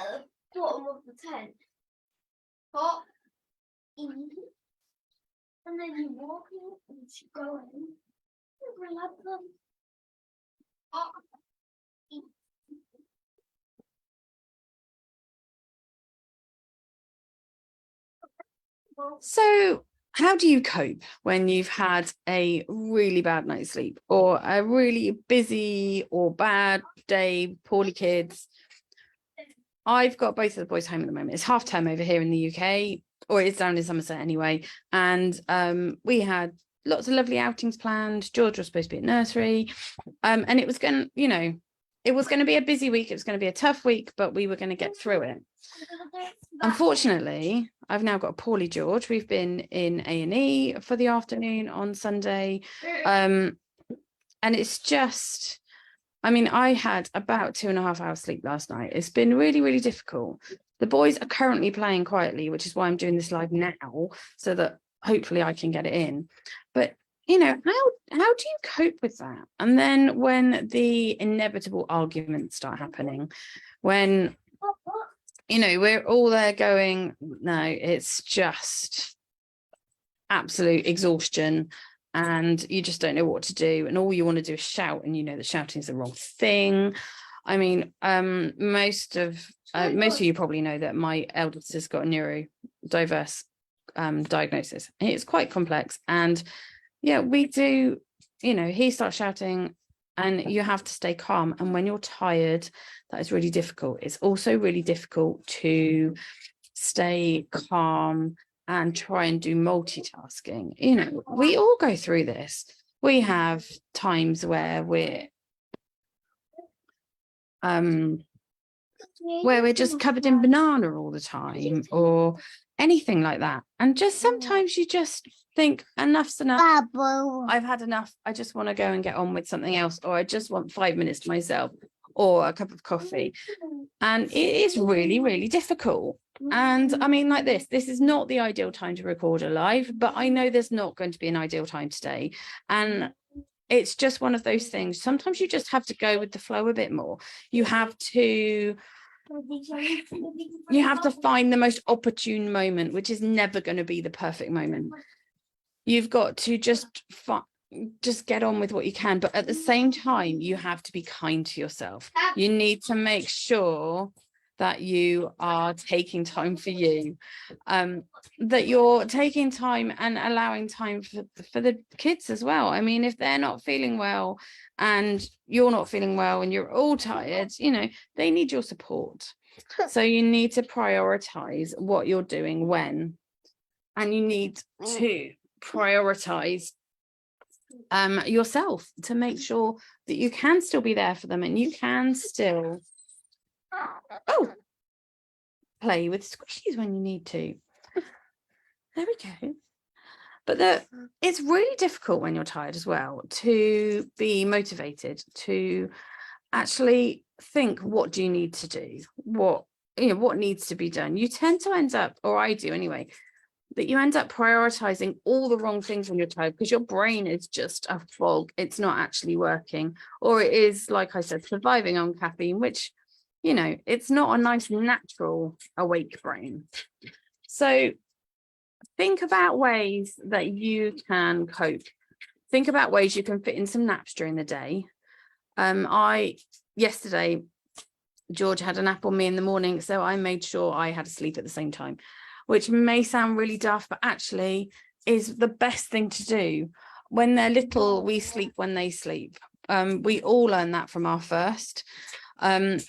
at the bottom of the tent. Hot, in, and then you walk in and you go in, you grab them. Hot, in. So how do you cope when you've had a really bad night's sleep or a really busy or bad day, poorly kids? I've got both of the boys home at the moment. It's half term over here in the UK, or it's down in Somerset anyway. And we had lots of lovely outings planned. George was supposed to be at nursery. And it was going to, it was going to be a busy week. It was going to be a tough week, but we were going to get through it. Unfortunately, I've now got a poorly George. We've been in A&E for the afternoon on Sunday. And it's just, I had about 2.5 hours sleep last night. It's been really, really difficult. The boys are currently playing quietly, which is why I'm doing this live now, so that hopefully I can get it in. But how do you cope with that? And then when the inevitable arguments start happening, when we're all there going, no, it's just absolute exhaustion and you just don't know what to do, and all you want to do is shout, and that shouting is the wrong thing. Most of you probably know that my eldest has got a neurodiverse diagnosis. It's quite complex, and we do, he starts shouting and you have to stay calm, and when you're tired, that is really difficult. It's also really difficult to stay calm and try and do multitasking. We all go through this. We have times where we're just covered in banana all the time, or anything like that, and just sometimes you just think enough's enough. I've had enough. I just want to go and get on with something else, or I just want 5 minutes to myself or a cup of coffee. And it is really, really difficult. And like this is not the ideal time to record a live, but I know there's not going to be an ideal time today. And it's just one of those things. Sometimes you just have to go with the flow a bit more. You have to find the most opportune moment, which is never going to be the perfect moment. You've got to just get on with what you can, but at the same time you have to be kind to yourself. You need to make sure that you are taking time for you, that you're taking time and allowing time for the kids as well. If they're not feeling well and you're not feeling well and you're all tired, they need your support. So you need to prioritize what you're doing when, and you need to prioritize yourself to make sure that you can still be there for them, and you can still play with squishies when you need to. There we go. But it's really difficult when you're tired as well to be motivated to actually think, what do you need to do, what needs to be done. You tend to end up, or I do anyway, that you end up prioritizing all the wrong things when you're tired, because your brain is just a fog. It's not actually working, or it is, like I said, surviving on caffeine, which it's not a nice natural awake brain. So think about ways that you can cope. Think about ways you can fit in some naps during the day. Yesterday George had a nap on me in the morning, so I made sure I had a sleep at the same time, which may sound really daft, but actually is the best thing to do. When they're little, we sleep when they sleep. We all learn that from our first. And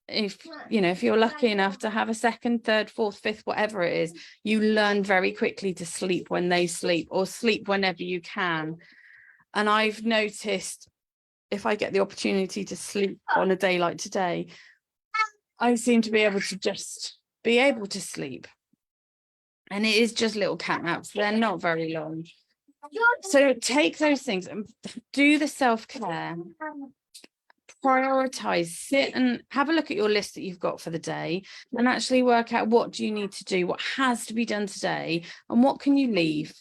if you're lucky enough to have a second, third, fourth, fifth, whatever it is, you learn very quickly to sleep when they sleep, or sleep whenever you can. And I've noticed, if I get the opportunity to sleep on a day like today, I seem to be able to sleep. And it is just little cat naps. They're not very long. So take those things and do the self-care. Prioritize, sit and have a look at your list that you've got for the day, and actually work out, what do you need to do, what has to be done today, and what can you leave,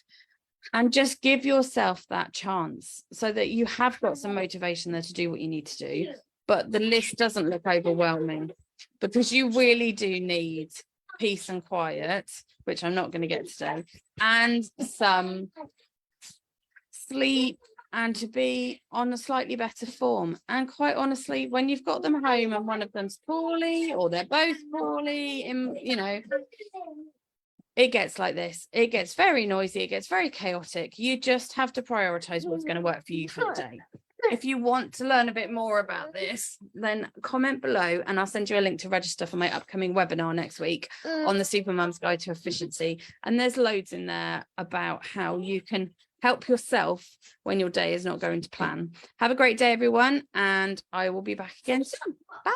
and just give yourself that chance so that you have got some motivation there to do what you need to do, but the list doesn't look overwhelming. because you really do need peace and quiet, which I'm not going to get today, and some sleep, and to be on a slightly better form. And quite honestly, when you've got them home and one of them's poorly or they're both poorly, it gets like this. It gets very noisy. It gets very chaotic. You just have to prioritize what's going to work for you for the day. If you want to learn a bit more about this, then comment below and I'll send you a link to register for my upcoming webinar next week on the Supermum's Guide to Efficiency. And there's loads in there about how you can help yourself when your day is not going to plan. Have a great day, everyone, and I will be back again soon. Bye.